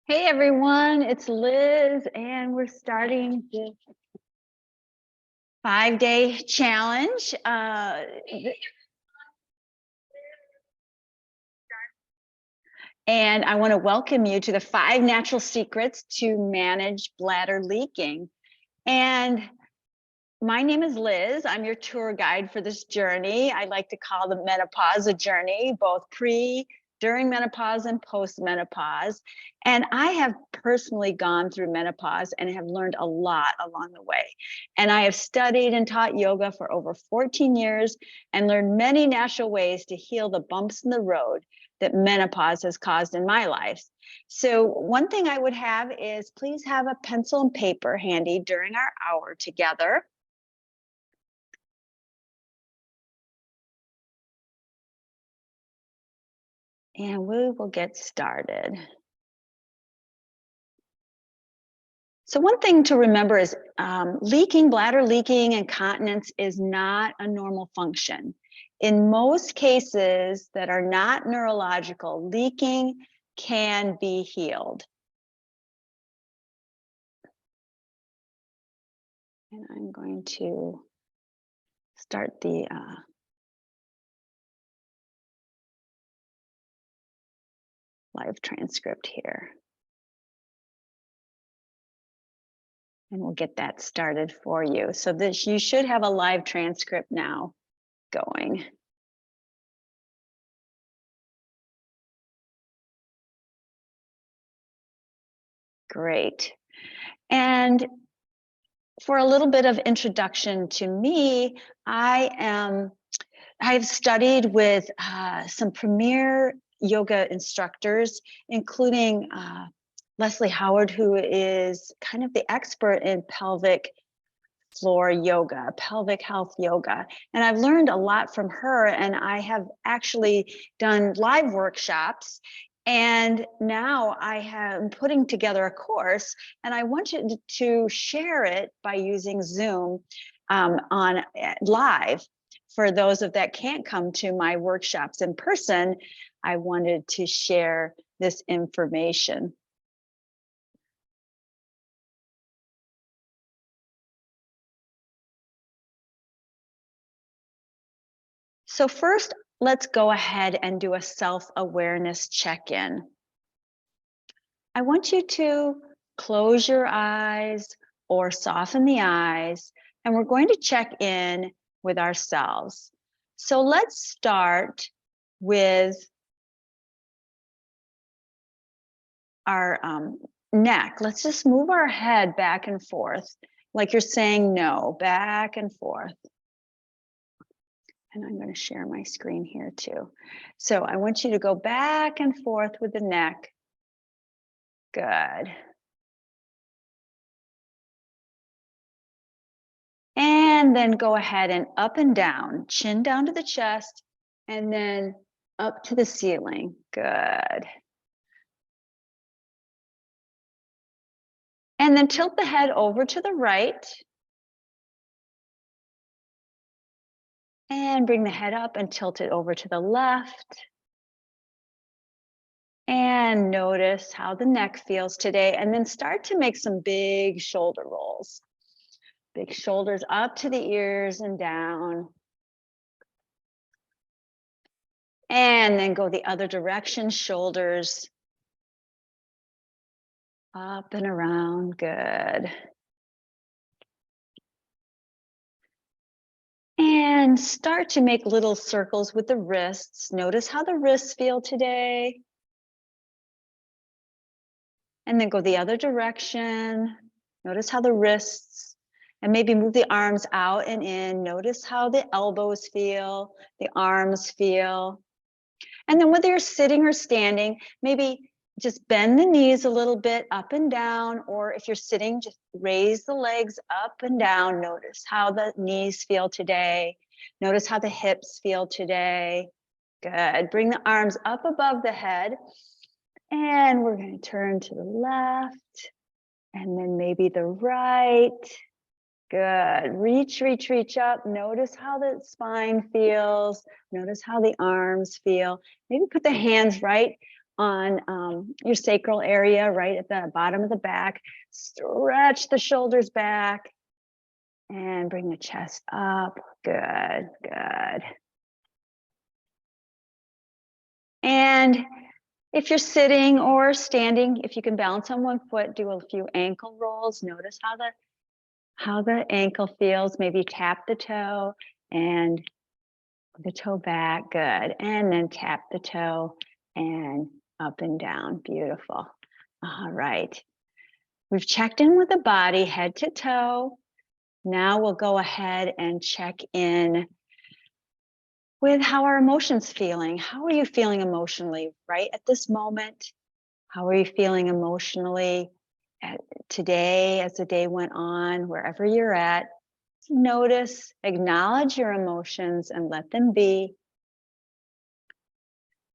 Hey everyone, it's Liz, and we're starting this 5-day challenge. And I want to welcome you to the 5 natural secrets to manage bladder leaking. And my name is Liz. I'm your tour guide for this journey. I like to call the menopause a journey, both during menopause and post-menopause. And I have personally gone through menopause and have learned a lot along the way. And I have studied and taught yoga for over 14 years and learned many natural ways to heal the bumps in the road that menopause has caused in my life. So one thing I would have is please have a pencil and paper handy during our hour together. And we will get started. So one thing to remember is bladder leaking, incontinence is not a normal function. In most cases that are not neurological, leaking can be healed. And I'm going to start the live transcript here. And we'll get that started for you. So you should have a live transcript now going. Great. And for a little bit of introduction to me, I've studied with some premier yoga instructors, including Leslie Howard, who is kind of the expert in pelvic floor yoga, pelvic health yoga. And I've learned a lot from her, and I have actually done live workshops. And now I am putting together a course, and I want you to share it by using Zoom on live. For those that can't come to my workshops in person, I wanted to share this information. So first, let's go ahead and do a self-awareness check-in. I want you to close your eyes or soften the eyes, and we're going to check in with ourselves. So let's start with our neck. Let's just move our head back and forth, like you're saying no, back and forth. And I'm going to share my screen here too. So I want you to go back and forth with the neck. Good. And then go ahead and up and down, chin down to the chest, and then up to the ceiling. Good. And then tilt the head over to the right. And bring the head up and tilt it over to the left. And notice how the neck feels today. And then start to make some big shoulder rolls. Big shoulders up to the ears and down. And then go the other direction, shoulders up and around. Good. And start to make little circles with the wrists. Notice how the wrists feel today. And then go the other direction. Notice how the wrists, and maybe move the arms out and in. Notice how the elbows feel, the arms feel. And then whether you're sitting or standing, maybe just bend the knees a little bit up and down, or if you're sitting, just raise the legs up and down. Notice how the knees feel today. Notice how the hips feel today. Good. Bring the arms up above the head. And we're going to turn to the left and then maybe the right. Good. Reach, reach, reach up. Notice how the spine feels. Notice how the arms feel. Maybe put the hands right on your sacral area, right at the bottom of the back. Stretch the shoulders back and bring the chest up. Good, good. And if you're sitting or standing, if you can balance on one foot, do a few ankle rolls. Notice how the ankle feels. Maybe tap the toe and the toe back. Good. And then tap the toe and up and down. Beautiful. All right. We've checked in with the body, head to toe. Now we'll go ahead and check in with how our emotions feeling. How are you feeling emotionally right at this moment? How are you feeling emotionally today as the day went on, wherever you're at? Notice, acknowledge your emotions and let them be.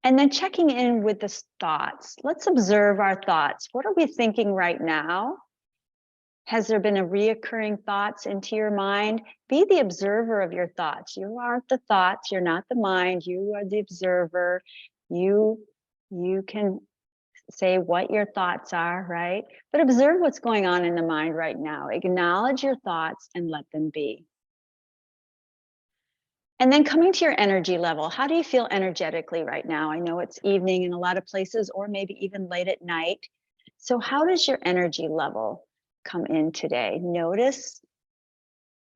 And then checking in with the thoughts. Let's observe our thoughts. What are we thinking right now? Has there been a reoccurring thoughts into your mind? Be the observer of your thoughts. You aren't the thoughts, you're not the mind, you are the observer. You can say what your thoughts are, right? But observe what's going on in the mind right now. Acknowledge your thoughts and let them be. And then coming to your energy level, how do you feel energetically right now? I know it's evening in a lot of places, or maybe even late at night. So how does your energy level come in today? Notice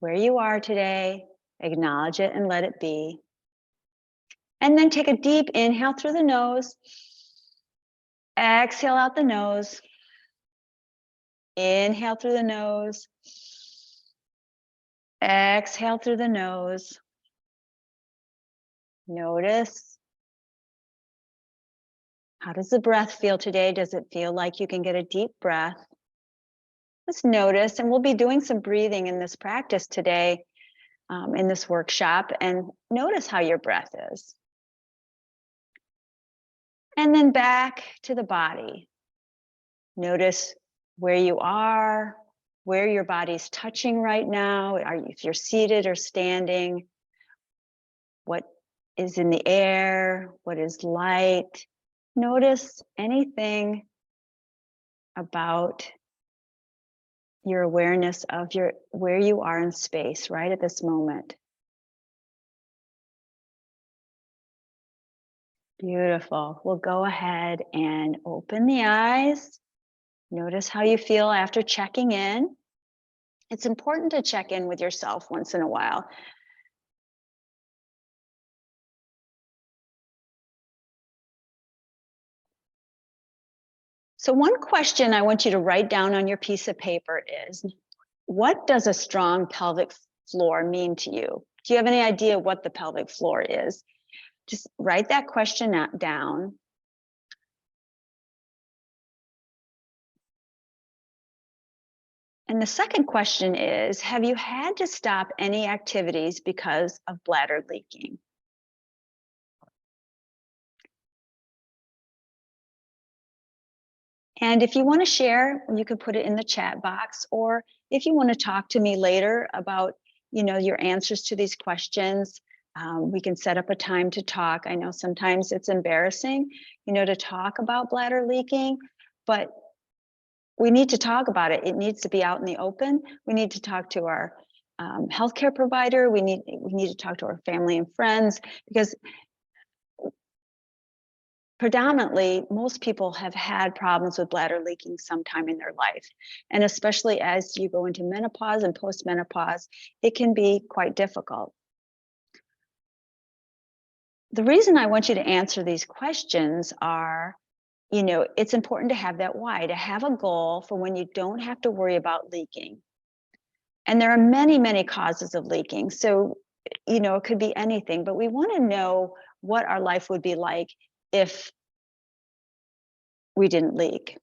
where you are today, acknowledge it and let it be. And then take a deep inhale through the nose, exhale out the nose, inhale through the nose, exhale through the nose. Notice, how does the breath feel today? Does it feel like you can get a deep breath? Just notice, and we'll be doing some breathing in this practice today, in this workshop, and notice how your breath is. And then back to the body. Notice where you are, where your body's touching right now. If you're seated or standing, what is in the air, what is light. Notice anything about your awareness of where you are in space right at this moment. Beautiful. We'll go ahead and open the eyes. Notice how you feel after checking in. It's important to check in with yourself once in a while. So one question I want you to write down on your piece of paper is, what does a strong pelvic floor mean to you? Do you have any idea what the pelvic floor is? Just write that question down. And the second question is, have you had to stop any activities because of bladder leaking? And if you want to share, you can put it in the chat box, or if you want to talk to me later about, your answers to these questions, we can set up a time to talk. I know sometimes it's embarrassing, to talk about bladder leaking, but we need to talk about it. It needs to be out in the open. We need to talk to our healthcare provider. We need to talk to our family and friends, because predominantly, most people have had problems with bladder leaking sometime in their life. And especially as you go into menopause and postmenopause, it can be quite difficult. The reason I want you to answer these questions are, it's important to have that why, to have a goal for when you don't have to worry about leaking. And there are many, many causes of leaking. So, it could be anything, but we want to know what our life would be like if we didn't leak.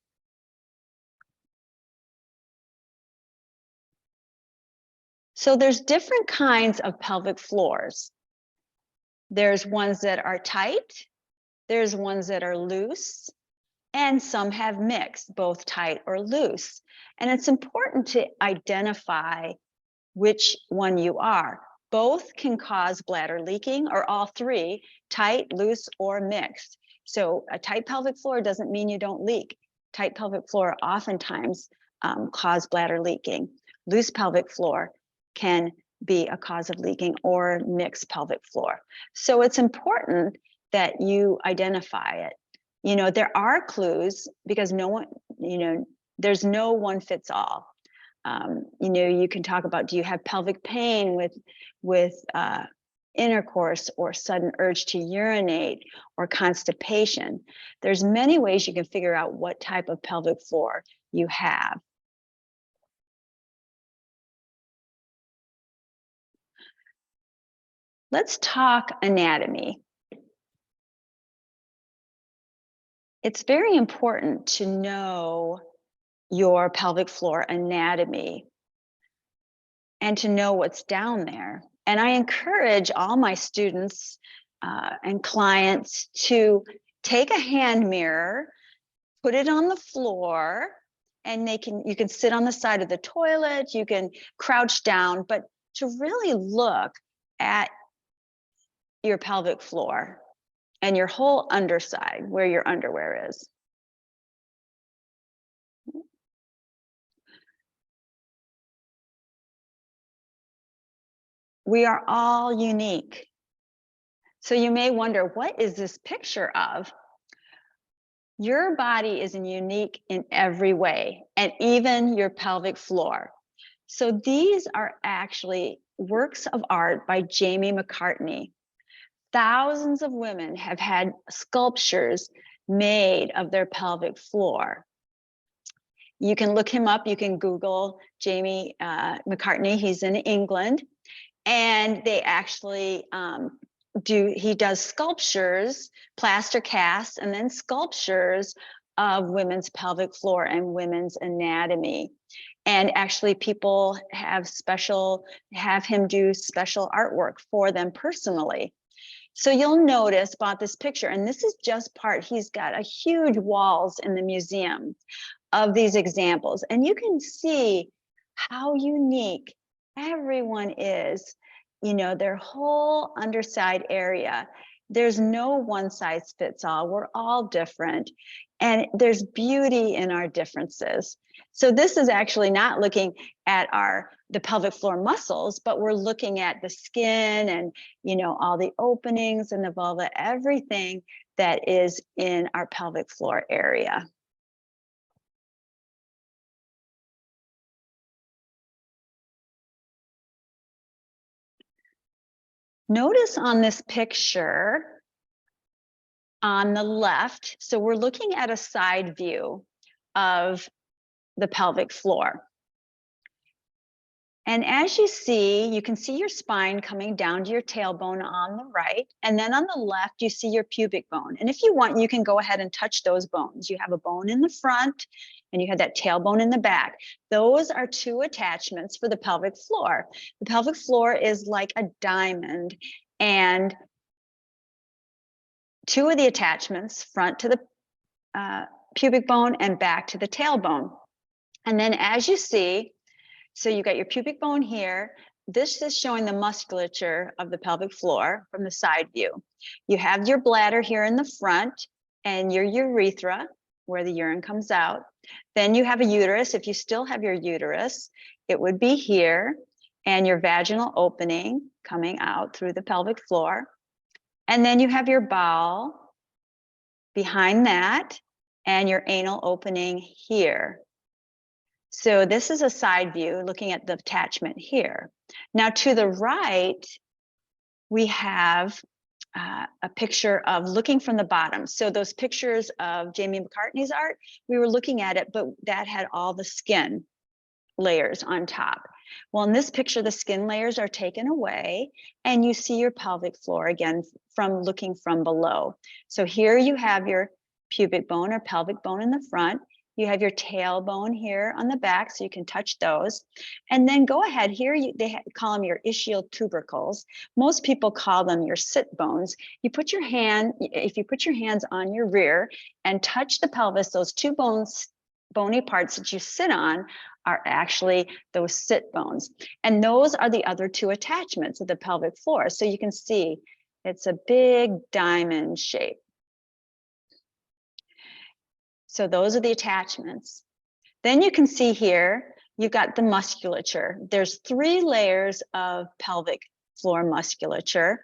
So there's different kinds of pelvic floors. There's ones that are tight, there's ones that are loose, and some have mixed, both tight or loose. And it's important to identify which one you are. Both can cause bladder leaking, or all three, tight, loose, or mixed. So a tight pelvic floor doesn't mean you don't leak. Tight pelvic floor oftentimes cause bladder leaking. Loose pelvic floor can be a cause of leaking, or mixed pelvic floor. So it's important that you identify it. You know, there are clues, because no one, you know, there's no one fits all. You know, you can talk about, do you have pelvic pain with intercourse, or sudden urge to urinate, or constipation? There's many ways you can figure out what type of pelvic floor you have. Let's talk anatomy. It's very important to know your pelvic floor anatomy and to know what's down there. And I encourage all my students and clients to take a hand mirror, put it on the floor, and you can sit on the side of the toilet, you can crouch down, but to really look at your pelvic floor and your whole underside, where your underwear is. We are all unique. So you may wonder, what is this picture of? Your body is unique in every way, and even your pelvic floor. So these are actually works of art by Jamie McCartney. Thousands of women have had sculptures made of their pelvic floor. You can look him up. You can Google Jamie McCartney. He's in England. And they actually he does sculptures, plaster casts, and then sculptures of women's pelvic floor and women's anatomy. And actually people have him do special artwork for them personally. So you'll notice about this picture, and this is just part, he's got a huge walls in the museum of these examples. And you can see how unique everyone is, you know, their whole underside area. There's no one size fits all. We're all different, and there's beauty in our differences. So this is actually not looking at the pelvic floor muscles, but we're looking at the skin and, you know, all the openings and the vulva, everything that is in our pelvic floor area. Notice on this picture on the left, so we're looking at a side view of the pelvic floor. And as you see, you can see your spine coming down to your tailbone on the right. And then on the left, you see your pubic bone. And if you want, you can go ahead and touch those bones. You have a bone in the front and you have that tailbone in the back. Those are two attachments for the pelvic floor. The pelvic floor is like a diamond, and two of the attachments, front to the pubic bone and back to the tailbone. And then as you see, so you got your pubic bone here. This is showing the musculature of the pelvic floor from the side view. You have your bladder here in the front and your urethra, where the urine comes out. Then you have a uterus. If you still have your uterus, it would be here, and your vaginal opening coming out through the pelvic floor. And then you have your bowel behind that, and your anal opening here. So this is a side view looking at the attachment here. Now to the right, we have a picture of looking from the bottom. So those pictures of Jamie McCartney's art, we were looking at it, but that had all the skin layers on top. Well, in this picture, the skin layers are taken away, and you see your pelvic floor again from looking from below. So here you have your pubic bone or pelvic bone in the front. You have your tailbone here on the back, so you can touch those. And then go ahead here, they call them your ischial tubercles. Most people call them your sit bones. You put your hand, if you put your hands on your rear and touch the pelvis, those two bony parts that you sit on are actually those sit bones. And those are the other two attachments of the pelvic floor. So you can see it's a big diamond shape. So those are the attachments. Then you can see here, you've got the musculature. There's 3 layers of pelvic floor musculature,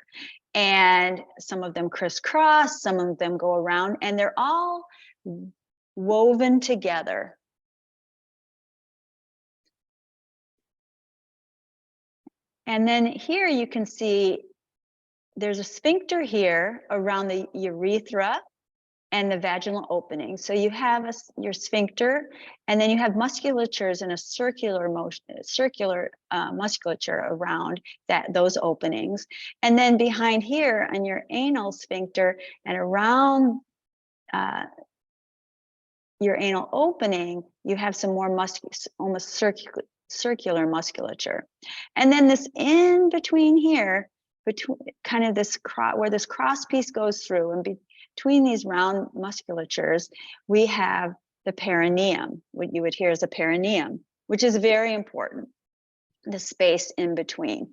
and some of them crisscross, some of them go around, and they're all woven together. And then here you can see there's a sphincter here around the urethra and the vaginal opening. So you have your sphincter, and then you have musculatures in a circular motion, musculature around those openings. And then behind here on your anal sphincter and around your anal opening, you have some more almost circular musculature. And then this in between here, between kind of this where this cross piece goes through, and between these round musculatures, we have the perineum, what you would hear as a perineum, which is very important, the space in between.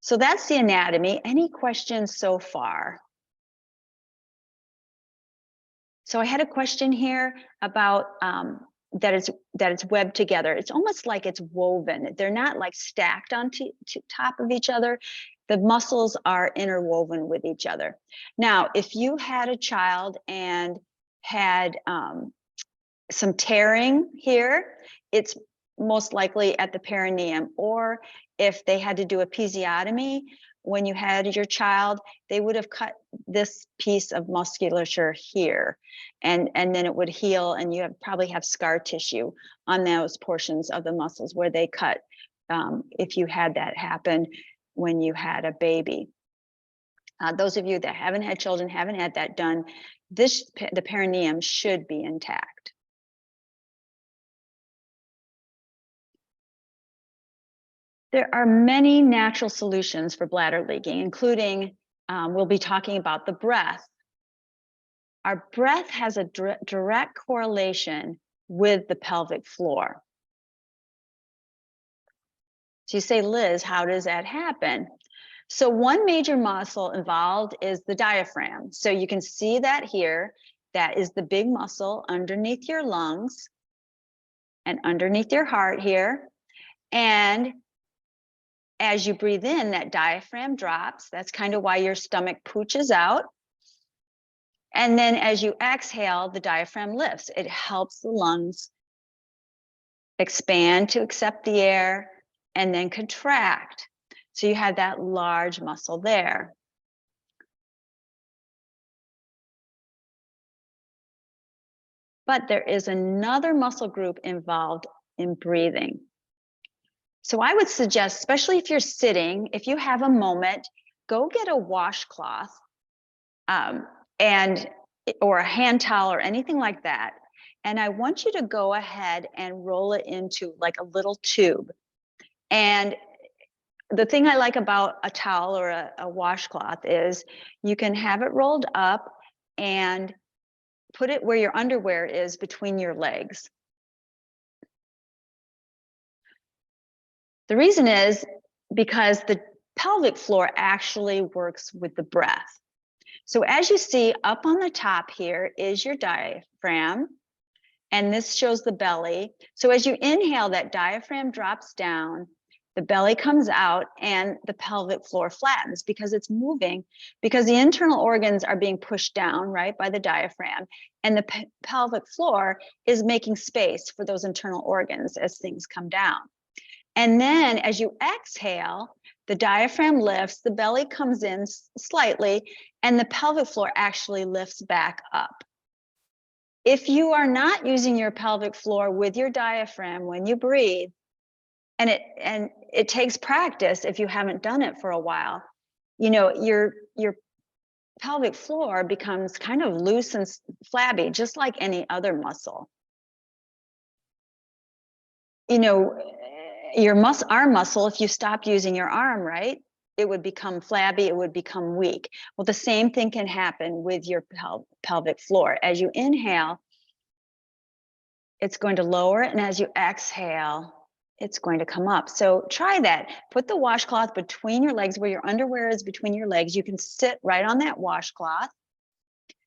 So that's the anatomy. Any questions so far? So I had a question here about that it's webbed together. It's almost like it's woven. They're not like stacked on top of each other. The muscles are interwoven with each other. Now, if you had a child and had some tearing here, it's most likely at the perineum. Or if they had to do episiotomy, when you had your child, they would have cut this piece of musculature here, and then it would heal, and you probably have scar tissue on those portions of the muscles where they cut, if you had that happen when you had a baby. Those of you that haven't had children, haven't had that done, the perineum should be intact. There are many natural solutions for bladder leaking, including, we'll be talking about the breath. Our breath has a direct correlation with the pelvic floor. So you say, Liz, how does that happen? So one major muscle involved is the diaphragm. So you can see that here. That is the big muscle underneath your lungs and underneath your heart here. And as you breathe in, that diaphragm drops. That's kind of why your stomach pooches out. And then as you exhale, the diaphragm lifts. It helps the lungs expand to accept the air and then contract. So you have that large muscle there. But there is another muscle group involved in breathing. So I would suggest, especially if you're sitting, if you have a moment, go get a washcloth or a hand towel or anything like that. And I want you to go ahead and roll it into like a little tube. And the thing I like about a towel or a washcloth is you can have it rolled up and put it where your underwear is between your legs. The reason is because the pelvic floor actually works with the breath. So as you see up on the top here is your diaphragm, and this shows the belly. So as you inhale, that diaphragm drops down, the belly comes out, and the pelvic floor flattens because it's moving, because the internal organs are being pushed down, right, by the diaphragm, and the pelvic floor is making space for those internal organs as things come down. And then as you exhale, the diaphragm lifts, the belly comes in slightly, and the pelvic floor actually lifts back up. If you are not using your pelvic floor with your diaphragm when you breathe, and it takes practice if you haven't done it for a while, you know, your pelvic floor becomes kind of loose and flabby, just like any other muscle. You know, arm muscle, if you stopped using your arm, right, it would become flabby, it would become weak. Well, the same thing can happen with your pelvic floor. As you inhale, it's going to lower, and as you exhale, it's going to come up. So try that. Put the washcloth between your legs, where your underwear is between your legs. You can sit right on that washcloth.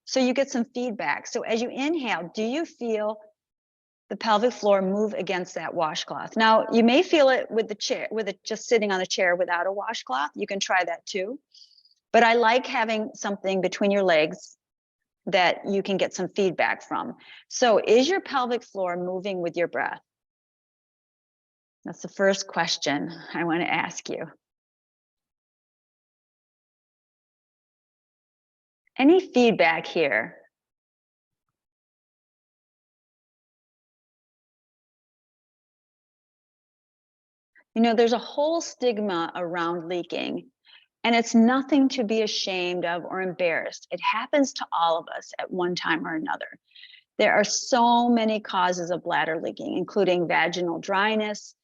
So you get some feedback. So as you inhale, do you feel the pelvic floor move against that washcloth? Now, you may feel it with the chair, with it just sitting on the chair without a washcloth. You can try that too. But I like having something between your legs that you can get some feedback from. So is your pelvic floor moving with your breath? That's the first question I want to ask you. Any feedback here? You know, there's a whole stigma around leaking, and it's nothing to be ashamed of or embarrassed. It happens to all of us at one time or another. There are so many causes of bladder leaking, including vaginal dryness,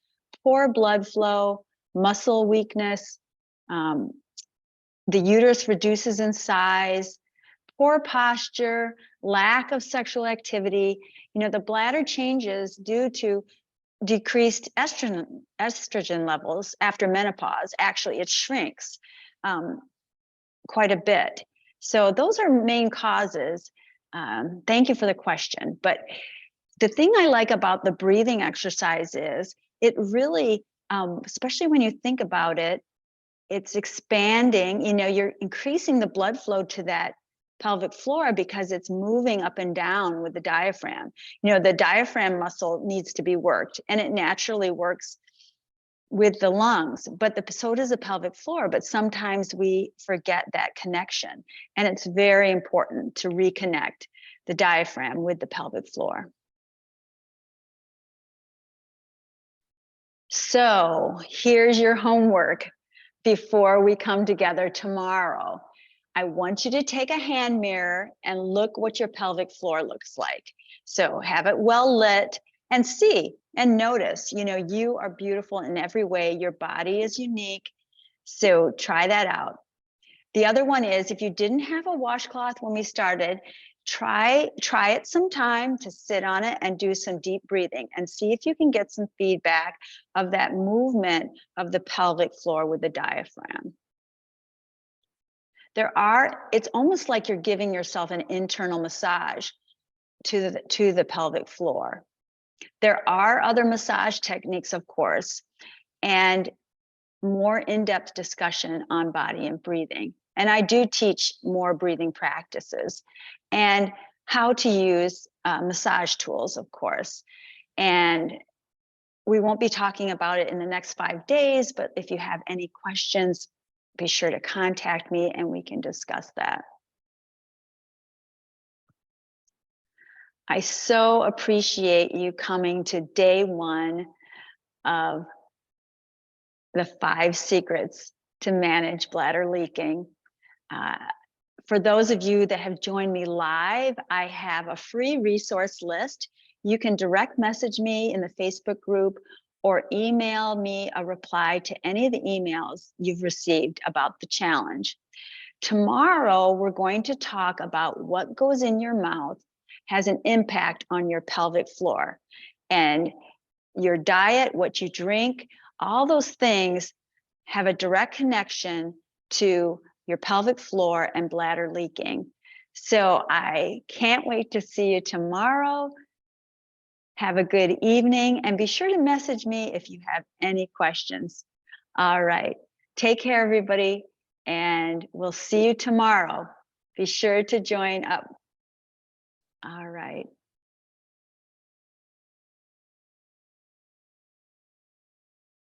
poor blood flow, muscle weakness, the uterus reduces in size, poor posture, lack of sexual activity. You know, the bladder changes due to decreased estrogen levels after menopause. Actually, it shrinks quite a bit. So those are main causes. Thank you for the question. But the thing I like about the breathing exercise is it really, especially when you think about it, it's expanding, you know, you're increasing the blood flow to that pelvic floor because it's moving up and down with the diaphragm. You know, the diaphragm muscle needs to be worked, and it naturally works with the lungs, but so does the pelvic floor. But sometimes we forget that connection, and it's very important to reconnect the diaphragm with the pelvic floor. So here's your homework before we come together tomorrow. I want you to take a hand mirror and look what your pelvic floor looks like. So have it well lit and see and notice, you know, you are beautiful in every way. Your body is unique. So try that out. The other one is, if you didn't have a washcloth when we started, try it sometime to sit on it and do some deep breathing and see if you can get some feedback of that movement of the pelvic floor with the diaphragm. It's almost like you're giving yourself an internal massage to the pelvic floor. There are other massage techniques, of course, and more in-depth discussion on body and breathing. And I do teach more breathing practices and how to use massage tools, of course. And we won't be talking about it in the next 5 days, but if you have any questions, be sure to contact me and we can discuss that. I so appreciate you coming to day 1 of the 5 secrets to manage bladder leaking. For those of you that have joined me live, I have a free resource list. You can direct message me in the Facebook group or email me a reply to any of the emails you've received about the challenge. Tomorrow, we're going to talk about what goes in your mouth has an impact on your pelvic floor, and your diet, what you drink, all those things have a direct connection to your pelvic floor and bladder leaking. So I can't wait to see you tomorrow. Have a good evening, and be sure to message me if you have any questions. All right, take care, everybody, and we'll see you tomorrow. Be sure to join up. All right.